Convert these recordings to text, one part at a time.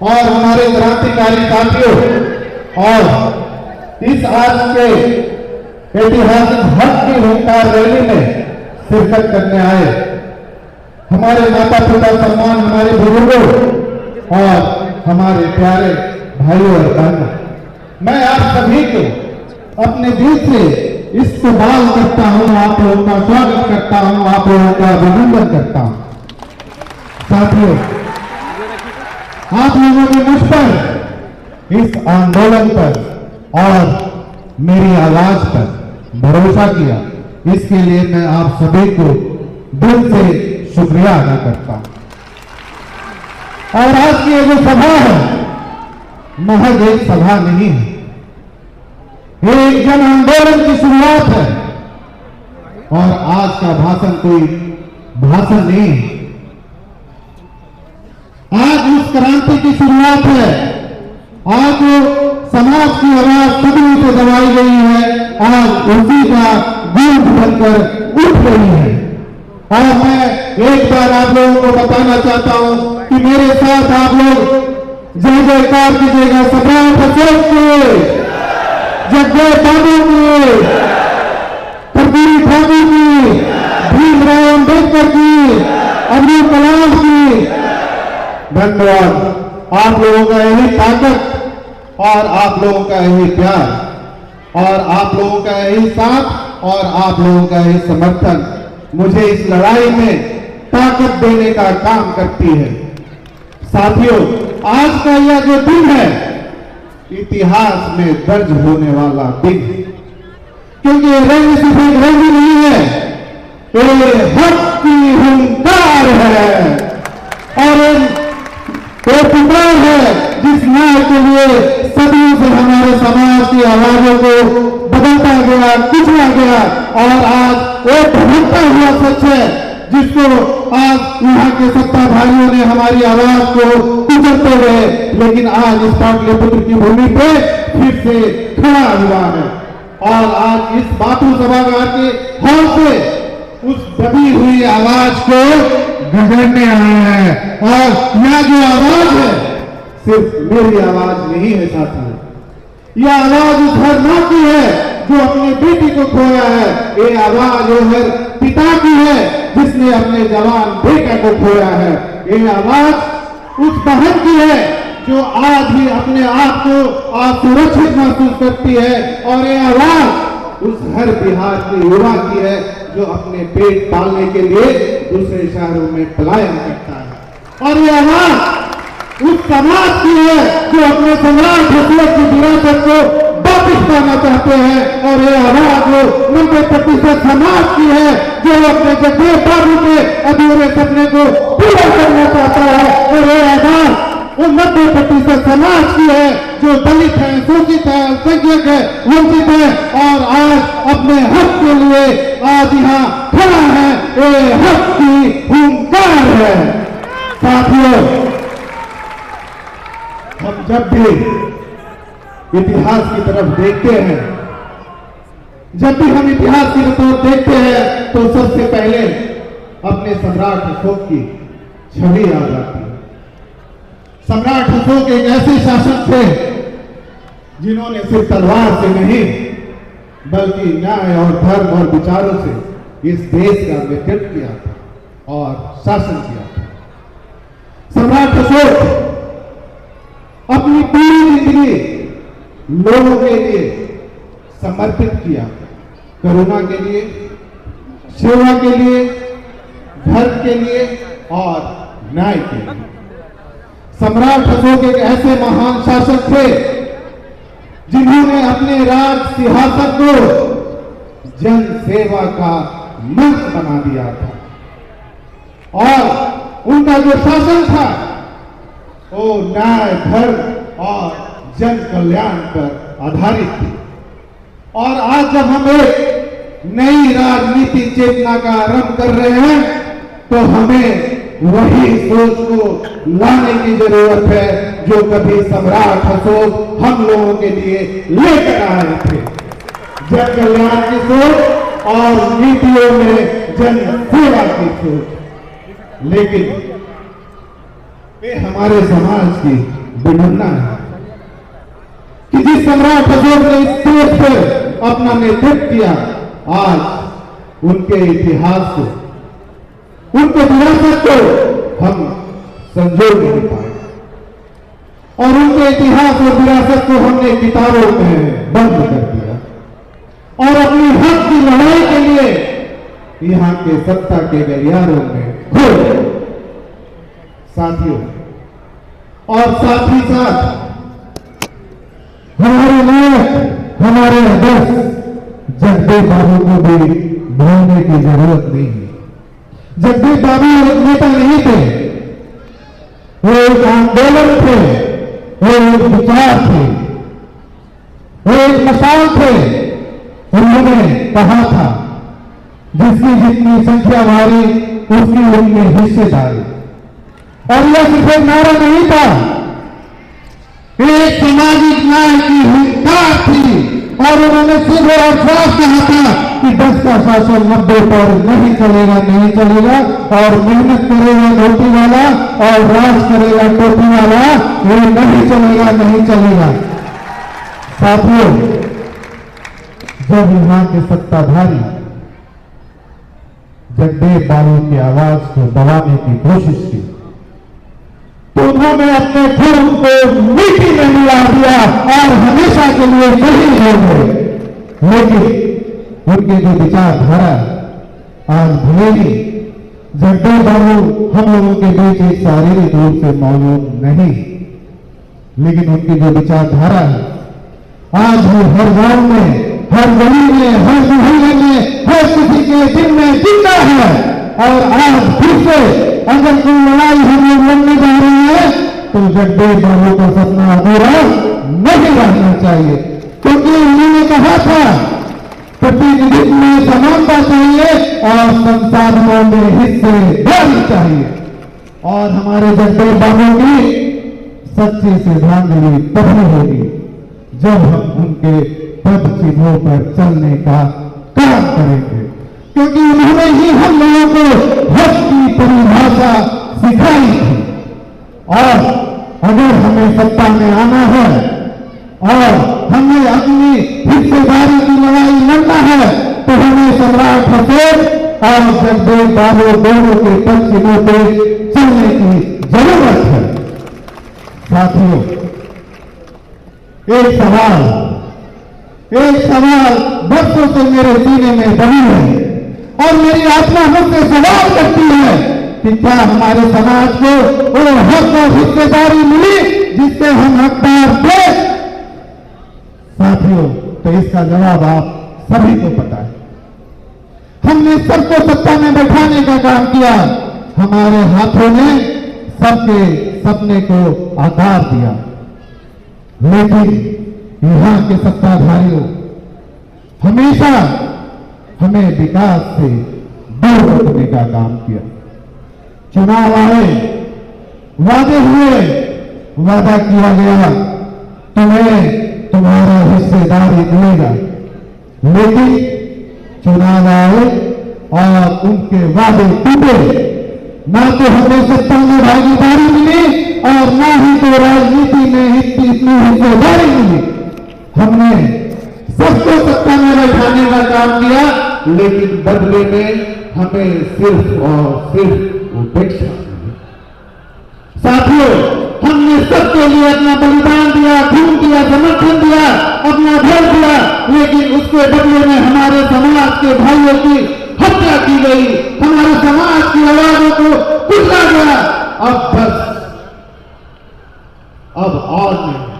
और हमारे क्रांतिकारी साथियों और इस आज के ऐतिहासिक हक की हुंकार रैली में शिरकत करने आए हमारे माता पिता सम्मान, हमारे बुजुर्गों और हमारे प्यारे भाइयों और बहनों, मैं आप सभी को अपने दिल से इस्तकबाल करता हूं, आप लोगों का स्वागत करता हूं, आप लोगों का अभिनंदन करता हूं। साथियों, आप लोगों ने मुझ पर, इस आंदोलन पर और मेरी आवाज पर भरोसा किया, इसके लिए मैं आप सभी को दिल से शुक्रिया अदा करता हूं। और आज की ये जो सभा है महज एक सभा नहीं है, ये एक जन आंदोलन की शुरुआत है और आज का भाषण कोई भाषण नहीं है। आज उस क्रांति की शुरुआत है, आज समाज की आवाज सदनों से दबाई गई है, आज उसी का गूंज बनकर उठ रही है। और मैं एक बार आप लोगों को बताना चाहता हूं कि मेरे साथ आप लोग जय जयकार कीजिएगा सम्राट अशोक के, जगदेव बाबू की, कर्पूरी ठाकुर की, भीमराव अम्बेडकर की, अब्दुल कलाम की। धन्यवाद। आप लोगों का यही ताकत और आप लोगों का यही प्यार और आप लोगों का यही साथ और आप लोगों का यही समर्थन मुझे इस लड़ाई में ताकत देने का काम करती है। साथियों, आज का यह जो दिन है इतिहास में दर्ज होने वाला दिन, क्योंकि रंग सिर्फ एक रंग नहीं है, ये हक की हुंकार है और वो पुकार है जिस न्याय के लिए सदियों से हमारे समाज की आवाजों को बदलता गया, कुचला गया और आज वो भटकता हुआ सच है जिसको आज यहाँ के सत्ताधारियों ने हमारी आवाज को कुचलते हुए, लेकिन आज इस पाटलिपुत्र की भूमि पे फिर से खड़ा हुआ है। और आज इस बापू सभागार के हॉल से उस दबी हुई आवाज को गजरने आए हैं और यह जो आवाज है सिर्फ मेरी आवाज नहीं है साथियों, यह आवाज उस हर मां की है जो अपनी बेटी को खोया है, ये आवाज वो हर पिता की है जिसने अपने जवान बेटा को खोया है, ये आवाज उस बहन की है जो आज भी अपने आप को असुरक्षित महसूस करती है और ये आवाज उस हर बिहार के युवा की है जो अपने पेट पालने के लिए दूसरे शहरों में पलायन करता है। और ये आवाज उस समाज की है जो अपने सम्राट अशोक की विरासत को वापिस पाना चाहते हैं और ये आवाज 90% समाज की है जो अपने जगदेव बाबू के अधूरे सपने को पूरा करना चाहता है और ये आवाज वो 90% समाज की है जो दलित है, शोषित है, अल्पसंख्यक है, वंचित है और आज अपने हक के लिए आज यहाँ खड़ा है, ये हक की हुंकार है। साथियों, हम जब भी इतिहास की तरफ देखते हैं, जब भी हम इतिहास की तरफ देखते हैं तो सबसे पहले अपने सम्राट अशोक की छवि याद आती है। सम्राट अशोक एक ऐसे शासक थे जिन्होंने सिर्फ तलवार से नहीं बल्कि न्याय और धर्म और विचारों से इस देश का नेतृत्व किया था और शासन किया था। सम्राट अशोक अपनी पूरी जिंदगी लोगों के लिए समर्पित किया, करुणा के लिए, सेवा के लिए, धर्म के लिए और न्याय के लिए। सम्राट अशोक एक ऐसे महान शासक थे जिन्होंने अपने राज सिंहासन को जन सेवा का मंच बना दिया था और उनका जो शासन था वो न्याय, धर्म और जन कल्याण पर आधारित थी। और आज जब हम एक नई राजनीति चेतना का आरंभ कर रहे हैं तो हमें वही सोच को लाने की जरूरत है जो कभी सम्राट अशोक हम लोगों के लिए लेकर आए थे। जन कल्याण की सोच और नीतियों में जन सेवा की सोच, लेकिन ये हमारे समाज की विडंबना है कि जिस सम्राट अशोक ने इस देश पर अपना नेतृत्व किया, आज उनके इतिहास को, उनके विरासत को हम संजो नहीं पाए और उनके इतिहास और विरासत को हमने किताबों में बंद कर दिया और अपनी हक की लड़ाई के लिए यहां के सत्ता के गलियारों में खो गए। साथियों, और साथ ही साथ हमारे नायक, हमारे आदर्श जगदेव बाबू को भी भूलने की जरूरत नहीं है। जगदेव बाबू एक नेता नहीं थे, वो एक आंदोलन थे, वो एक विचार थे, वो एक मशाल थे। उन्होंने कहा था जिसकी जितनी संख्या भारी उसकी उनमें हिस्सेदारी। और यह सिर्फ एक नारा नहीं था, एक सामाजिक न्याय की हुंकार थी और उन्होंने सीधे और साफ कहा था कि 10 का शासन 90 पर नहीं चलेगा, नहीं चलेगा और मेहनत करेगा धोती वाला और राज करेगा टोपी वाला, ये नहीं चलेगा, नहीं चलेगा। साथियों, जब यहां के सत्ताधारी जगदेव बाबू की आवाज को दबाने की कोशिश की तो उन्होंने अपने खून को मिट्टी में मिला दिया और हमेशा के लिए शहीद हो गए। लेकिन उनके जो विचारधारा आज भले ही जगदेव बाबू हम लोगों के बीच एक शारीरिक रूप से मौजूद नहीं, लेकिन उनकी जो विचारधारा है आज भी हर गांव में, हर गली में, हर मोहल्ले में, हर किसी के दिल में जिंदा है। और आज फिर से अगर कोई लड़ाई हम लोग लड़ने जा रहे हैं तो जगदेव बाबू का सपना अधूरा नहीं रहना चाहिए, क्योंकि उन्होंने कहा था प्रतिनिधित्व में समानता चाहिए और संसाधनों में हिस्सेदारी चाहिए। और हमारे जगदेव बाबू की सच्ची श्रद्धांजलि तभी होगी जब हम उनके पद चिन्हों पर चलने का काम करेंगे, क्योंकि उन्होंने ही हम लोगों को हक की परिभाषा सिखाई थी। और अगर हमें सत्ता में आना है और हमें अपनी हिस्सेदारी की लड़ाई लड़ना है तो हमें सम्राट अशोक और जगदेव बाबू दोनों के पद चिन्हों पर चलने की जरूरत है। साथियों, एक सवाल बरसों से मेरे सीने में बनी है और मेरी आत्मा मुझसे सवाल करती है कि क्या हमारे समाज को वो हक और हिस्सेदारी मिली जिससे हम हकदार थे? साथियों, तो इसका जवाब आप सभी को पता है। हमने सबको सत्ता में बैठाने का काम किया, हमारे हाथों ने सबके सपने को आकार दिया, लेकिन यहां के सत्ताधारियों हमेशा हमें विकास से दूर रखने का काम किया। चुनाव आए, वादे हुए, वादा किया गया तुम्हें तुम्हारा हिस्सेदारी मिलेगा, लेकिन चुनाव आए और उनके वादे टूटे। ना तो हमें सत्ता में भागीदारी मिली और ना ही तो राजनीति में इतनी हिस्सेदारी मिली। हमने सबको सत्ता में बैठाने का काम किया, लेकिन बदले में हमें सिर्फ और सिर्फ उपेक्षा। साथियों, हमने सबके लिए अपना बलिदान दिया, खून दिया, समर्थन दिया, अपना धन दिया, लेकिन उसके बदले में हमारे समाज के भाइयों की हत्या की गई, हमारे समाज की आवाजों को कुचला गया। अब बस, अब और नहीं,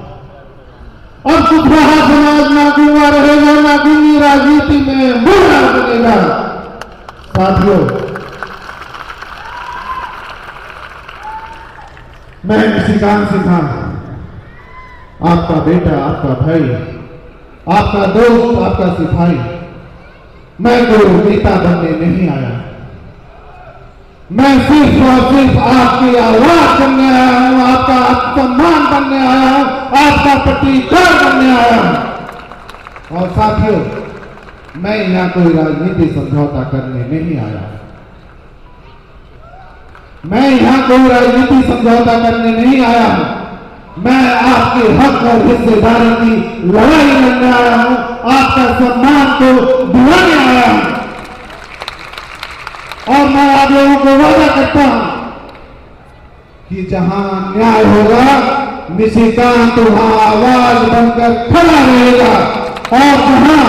अब कुचला समाज ना गूंगा रहेगा, ना गूंगी राजनीति में मुर्रा बनेगा। साथियों, मैं निशिकांत सिन्हा, आपका बेटा, आपका भाई, आपका दोस्त, आपका सिपाही, मैं कोई नेता बनने नहीं आया। मैं सिर्फ और सिर्फ आपकी आवाज बनने आया हूं, आपका सम्मान बनने आया हूं, आपका प्रतिकार बनने आया हूं। और साथियों, मैं यहां कोई राजनीति समझौता करने नहीं आया। मैं यहां कोई राजनीति समझौता करने नहीं आया हूं। मैं आपके हक और हिस्सेदारी की लड़ाई लड़ने आया हूं, आपका सम्मान को दिलाने आया हूं। और मैं आप लोगों को वादा करता हूं कि जहां न्याय होगा निशिकांत वहां आवाज बनकर खड़ा रहेगा, और जहां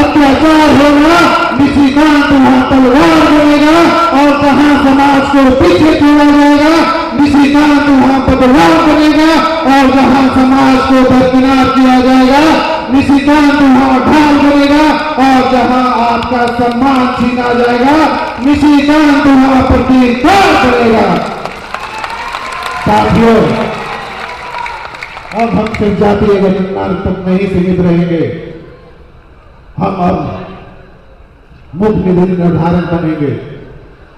अत्याचार होगा निशिकांत वहां तलवार बनेगा, और जहां समाज को पीछे छोड़ा जाएगा निशिकांत वहां बदलाव बनेगा, और जहां समाज को दरकिनार किया जाएगा निशिकांत वहां ढाल बनेगा, और जहां आपका सम्मान छीना जाएगा निशिकांत वहां प्रतिकार करेगा। साथियों, अब हम सिर्फ जातीय गणना तक नहीं सीमित रहेंगे, हम अब मुख्य निधि निर्धारण बनेंगे,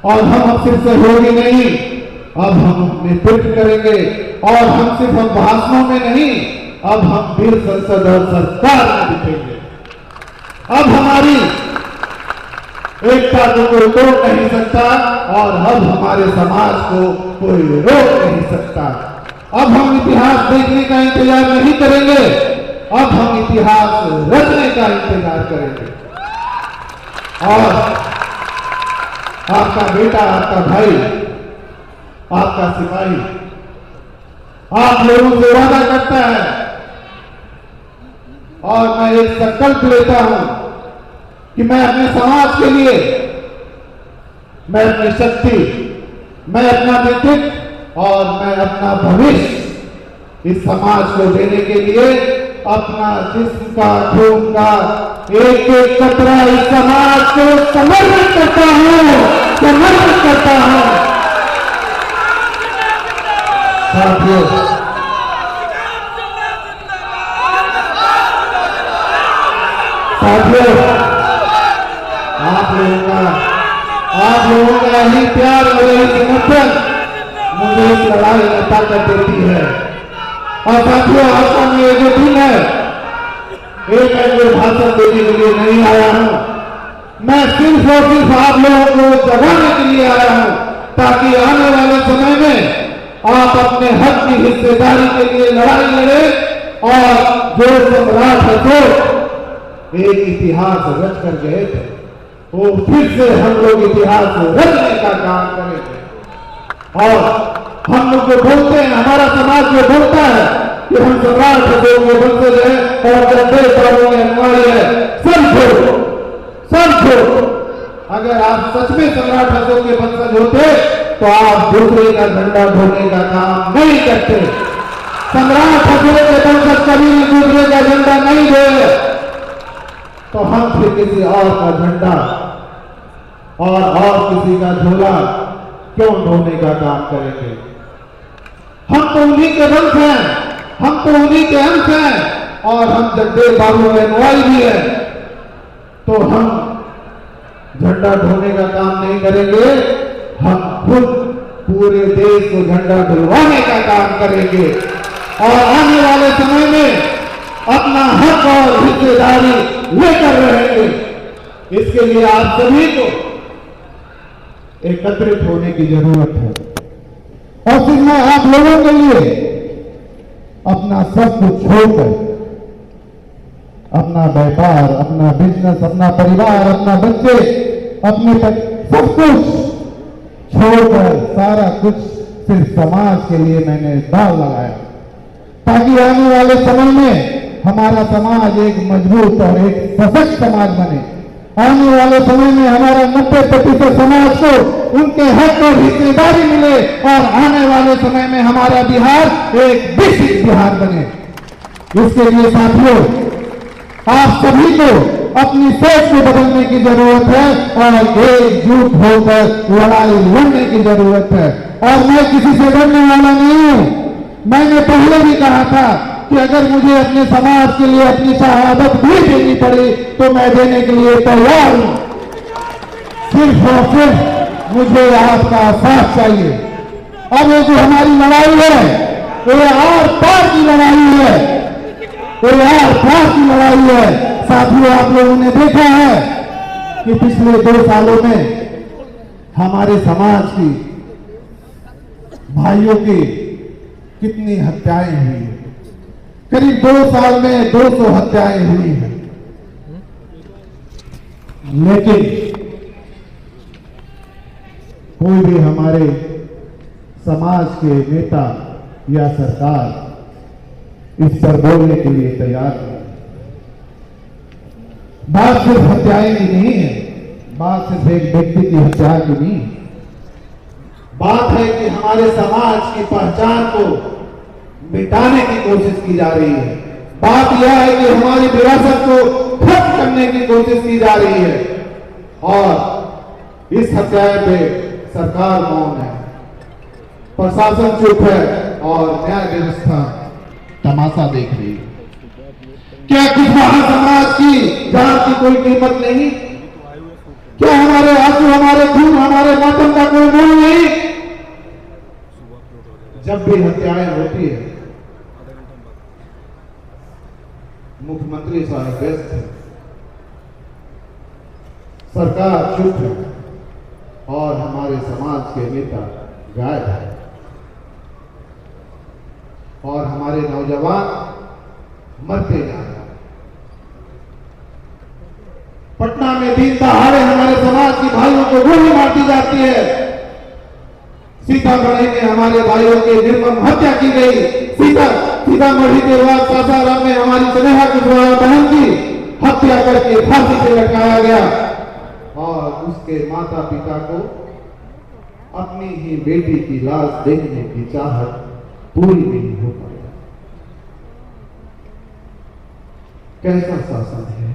और हम अब सिर्फ सहयोगी नहीं, अब हम नेतृत्व करेंगे, और हम सिर्फ हम भाषणों में नहीं, अब हम फिर संसद और सरकार में दिखेंगे। अब हमारी एकता को कोई तोड़ नहीं सकता, और अब हमारे समाज को कोई रोक नहीं सकता। अब हम इतिहास देखने का इंतजार नहीं करेंगे, अब हम इतिहास रचने का इंतजार करेंगे। और आपका बेटा, आपका भाई, आपका सिपाही आप लोगों से वादा करता है, और मैं एक संकल्प लेता हूं कि मैं अपने समाज के लिए, मैं अपनी शक्ति, मैं अपना नेतृत्व और मैं अपना भविष्य इस समाज को देने के लिए अपना जिस्म का, खून का एक एक कतरा इस समाज को समर्पित करता हूं, समर्पित करता हूं। साथियों, आप लोगों का ही प्यार और यही समर्थन मुझे इस लड़ाई में ताकत देती है। और साथियों, आपका में ये जो दिन है, एक मैं भाषण देने के लिए नहीं आया हूं, मैं सिर्फ और सिर्फ आप लोगों को जगाने के लिए आया हूं, ताकि आने वाले समय में आप अपने हक की हिस्सेदारी के लिए लड़ाई लड़े, और जो सम्राट अशोक एक इतिहास रच कर गए थे, वो फिर से हम लोग इतिहास रचने का काम करेंगे। और हम लोग जो बोलते हैं, हमारा समाज जो बोलता है कि हम सम्राट अशोक के वंशज हैं और जगदेव बाबू के अनुयायी है, सब छोड़ो, सब छोड़ो। अगर आप सच में सम्राट अशोक के वंशज होते तो आप दूसरे का झंडा ढोने का काम नहीं करते। सम्राट अशोक के वंशज कभी दूसरे का झंडा नहीं ढोए, तो हम फिर किसी और का झंडा और किसी का झोला क्यों ढोने का काम करेंगे। हम तो उन्हीं के वंश हैं, हम तो उन्हीं के अंश हैं, और हम जगदेव बाबू के अनुयायी भी हैं, तो हम झंडा ढोने का काम नहीं करेंगे, हम खुद पूरे देश को झंडा ढलवाने का काम करेंगे, और आने वाले समय में अपना हक और हिस्सेदारी लेकर रहेंगे। इसके लिए आप सभी को एकत्रित होने की जरूरत है, और फिर मैं आप लोगों के लिए अपना सब कुछ छोड़कर, अपना व्यापार, अपना बिजनेस, अपना परिवार, अपना बच्चे, अपने सब कुछ छोड़कर सारा कुछ सिर्फ समाज के लिए मैंने दाव लगाया, ताकि आने वाले समय में हमारा समाज एक मजबूत और एक सशक्त समाज बने। आने वाले समय में हमारा 90% समाज को उनके हक और हिस्सेदारी मिले, और आने वाले समय में हमारा बिहार एक विकसित बिहार बने। इसके लिए साथियों, आप सभी को अपनी सोच को बदलने की जरूरत है, और एकजुट होकर लड़ाई लड़ने की जरूरत है। और मैं किसी से डरने वाला नहीं हूं। मैंने पहले भी कहा था कि अगर मुझे अपने समाज के लिए अपनी शहादत भी देनी पड़ी तो मैं देने के लिए तैयार हूं। सिर्फ और सिर्फ मुझे आपका साथ चाहिए। अब ये जो हमारी लड़ाई है, ये आर पार की लड़ाई है, ये आर पार की लड़ाई है। साथियों, आप लोगों ने देखा है कि पिछले 2 सालों में हमारे समाज की भाइयों की कितनी हत्याएं हुई है। करीब 2 साल में 200 हत्याएं हुई हैं। लेकिन कोई भी हमारे समाज के नेता या सरकार इस पर बोलने के लिए तैयार नहीं। बात सिर्फ हत्याएं की नहीं है, बात सिर्फ एक व्यक्ति की हत्या की नहीं, बात है कि हमारे समाज की पहचान को मिटाने की कोशिश की जा रही है। बात यह है कि हमारी विरासत को खत्म करने की कोशिश की जा रही है और इस हत्या पे सरकार मौन है, प्रशासन चुप है और न्याय व्यवस्था तमाशा देख रही है। क्या कुशवाहा समाज की जान की कोई कीमत नहीं? क्या हमारे आंसू, हमारे खून, हमारे मातम का कोई मोल नहीं? जब भी हत्याएं होती है मुख्यमंत्री साहब व्यस्त है, सरकार चुप है और हमारे समाज के नेता गायब है और हमारे नौजवान मरते जा रहे हैं। पटना में दिन दहाड़े हमारे समाज के भाइयों को गोली मारती जाती है। सीतामढ़ी में हमारे भाइयों की निर्मम हत्या की गई। सीतामढ़ी के बाद सासाराम में हमारी स्नेहा कुशवाहा बहन की हत्या करके फांसी से लटकाया गया और उसके माता पिता को अपनी ही बेटी की लाश देखने की चाहत पूरी नहीं हो पाई। कैसा शासन है,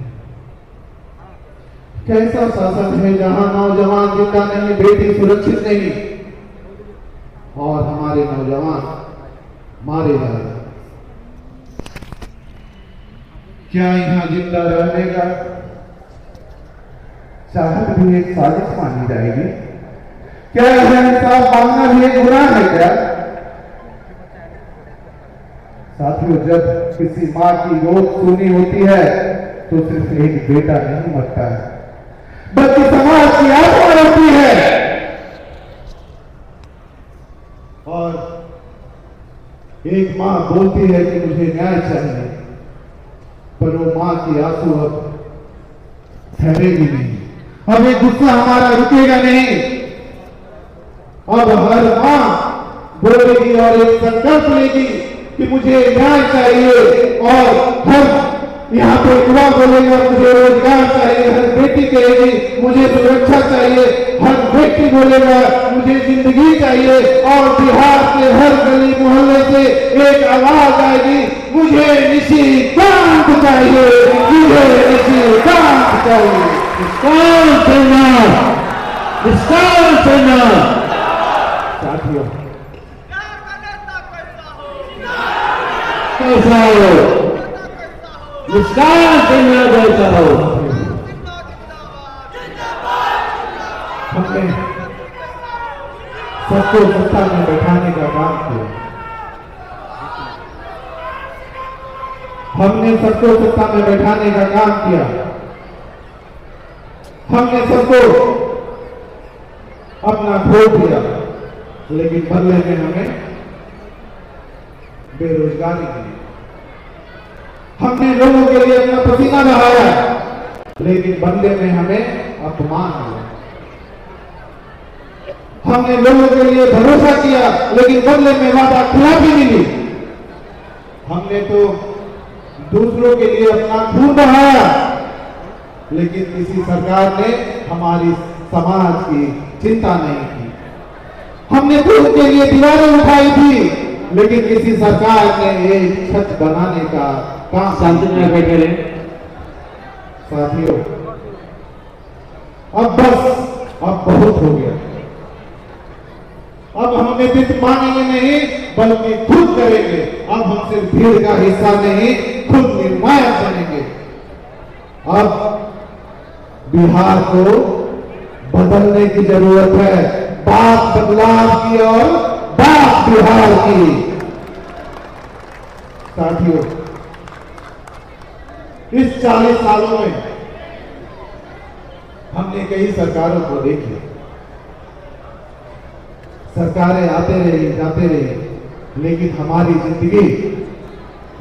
कैसा शासन है जहां नौजवान जिंदा नहीं, बेटी सुरक्षित नहीं और हमारे नौजवान मारे जा रहे हैं। क्या यहां जिंदा रहने का चाहत भी एक साजिश मानी जाएगी? क्या यह इंसाफ मांगना भी एक गुनाह है क्या? साथियों, जब किसी मां की रोज सुनी होती है तो सिर्फ एक बेटा नहीं मरता है, बल्कि समाज की आत्मा रोती है। और एक मां बोलती है कि मुझे न्याय चाहिए, पर वो मां की आंसू अब ठहरेगी नहीं, अब एक गुस्सा हमारा रुकेगा नहीं। अब हर मां बोलेगी और एक संकल्प लेगी कि मुझे न्याय चाहिए और हर यहाँ पे युवा बोलेगा मुझे रोजगार चाहिए, हर बेटी कहेगी मुझे सुरक्षा चाहिए, हर व्यक्ति बोलेगा मुझे जिंदगी चाहिए और बिहार के हर गली मोहल्ले से एक आवाज आएगी, मुझे निशिकांत चाहिए, मुझे निशिकांत चाहिए। साथियों, कैसा हो विस्तार से मिला जाता हो। हमने सबको सत्ता में बैठाने का काम किया, हमने सबको सत्ता में बैठाने का काम किया, हमने सबको अपना वोट दिया, लेकिन बदले में हमें बेरोजगारी दी। हमने लोगों के लिए अपना पसीना बहाया, लेकिन बदले में हमें अपमान मिला। हमने लोगों के लिए भरोसा किया, लेकिन बदले में वादा खिलाफी मिली। हमने तो दूसरों के लिए अपना खून बहाया, लेकिन किसी सरकार ने हमारी समाज की चिंता नहीं की। हमने तो उनके लिए दीवारें उठाई थी, लेकिन किसी सरकार ने एक छत बनाने का काम। शांति में बैठे रहे। साथियों, अब बस, अब बहुत हो गया। अब हम नेतृत्व मांगेंगे नहीं, बल्कि खुद करेंगे। अब हम सिर्फ भीड़ का हिस्सा नहीं, खुद निर्णायक बनेंगे। अब बिहार को बदलने की जरूरत है। बात बदलाव की और बात बिहार की। साथियों, इस 40 सालों में हमने कई सरकारों को देखा। सरकारें आते रही, जाते रही, लेकिन हमारी जिंदगी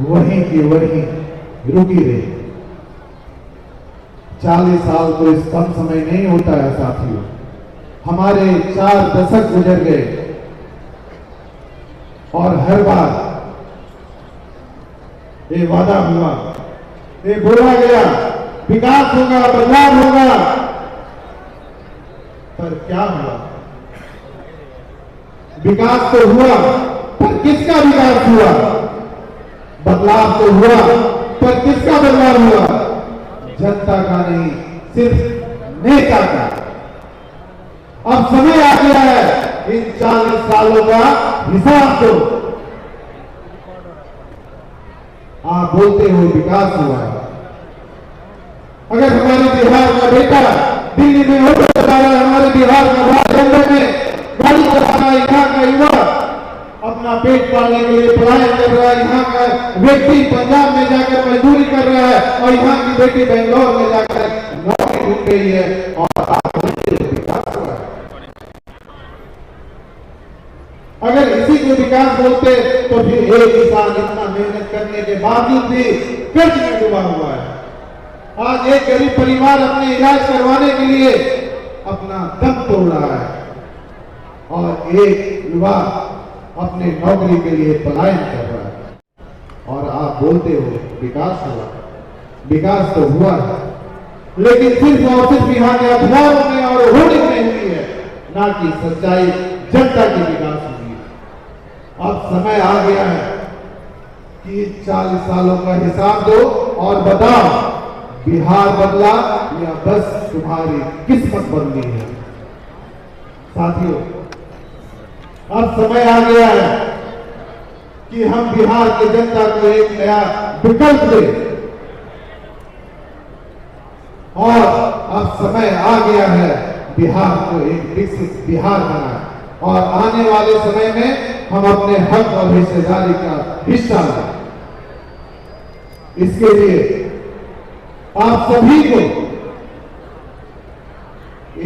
वहीं की वहीं रुकी रही। 40 साल तो इस कम समय नहीं होता है साथियों। हमारे 4 दशक गुजर गए और हर बार ये वादा हुआ, ये बोला गया विकास होगा, बदलाव होगा, पर क्या हुआ? विकास तो हुआ, पर किसका विकास हुआ? बदलाव तो हुआ, पर किसका बदलाव हुआ? जनता का नहीं, सिर्फ नेता का। अब समय आ गया है इन 40 सालों का हिसाब दो। आप बोलते हो विकास हुआ है, अगर हमारे बिहार का बेटा दिल्ली में ऑटो चला रहा है, हमारे बिहार का भाई में गाड़ी चला रहा है, यहाँ का युवा अपना पेट पालने के लिए पलायन कर रहा है, यहाँ का व्यक्ति पंजाब में जाकर मजदूरी कर रहा है और यहाँ की बेटी बेंगलोर में जाकर नौकरी ढूंढ रही है, और आप विकास हुआ है। अगर इसी को विकास बोलते तो फिर एक किसान इतना मेहनत करने के बावजूद भी कर्ज में डूबा हुआ है। आज एक गरीब परिवार अपने इलाज करवाने के लिए अपना दम तोड़ रहा है, और एक युवा अपने नौकरी के लिए पलायन कर रहा है, और आप बोलते हो विकास हुआ। विकास तो हुआ है, लेकिन सिर्फ और सिर्फ यहाँ के अखबारों में और होर्डिंग में हुई है, ना कि सच्चाई जनता की विकास हुई है। अब समय आ गया है कि 40 सालों का हिसाब दो और बताओ बिहार बदला या बस तुम्हारी किस्मत बदली है। साथियों, अब समय आ गया है कि हम बिहार की जनता को एक नया विकल्प दें, और अब समय आ गया है बिहार को एक विकसित बिहार बनाए, और आने वाले समय में हम अपने हक और हिस्सेदारी का हिस्सा लें। इसके लिए आप सभी को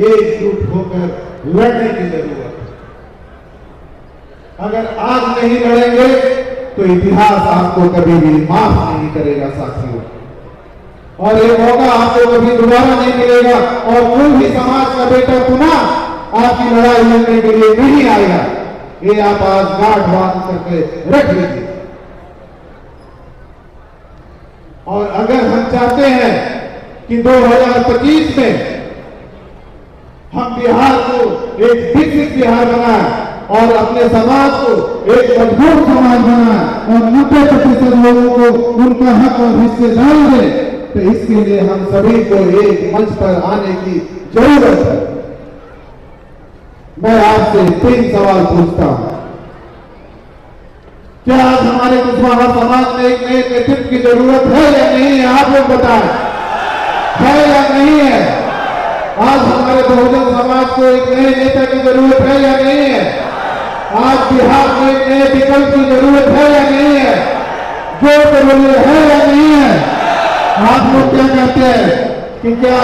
एकजुट होकर लड़ने की जरूरत है। अगर आज नहीं लड़ेंगे तो इतिहास आपको कभी भी माफ नहीं करेगा साथियों, और ये मौका आपको कभी दोबारा नहीं मिलेगा, और कोई भी समाज का बेटा पुनः आपकी लड़ाई लड़ने के लिए नहीं आएगा। ये आप आज गांठ बांध करके रख लीजिए। और अगर हम चाहते हैं कि 2025 में हम बिहार को एक विकसित बिहार बनाएं और अपने समाज को एक मजबूत समाज बनाएं और 90% लोगों को उनका हक और हिस्सेदारी दें, तो इसके लिए हम सभी को एक मंच पर आने की जरूरत है। मैं आपसे 3 सवाल पूछता हूं। क्या आज हमारे कुशवाहा समाज में एक नए नेतृत्व की जरूरत है या नहीं है? आप लोग बताएं, है या नहीं है? आज हमारे बहुजन समाज को एक नए नेता की जरूरत है या नहीं है? आज बिहार को एक नए विकल्प की जरूरत है या नहीं है? जो जरूरी है या नहीं है? आप लोग क्या कहते हैं कि क्या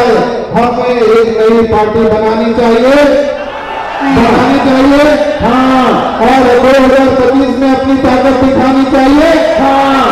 हमें एक नई पार्टी बनानी चाहिए? बनानी चाहिए, हाँ। और 2025 में अपनी ताकत दिखानी चाहिए, हाँ।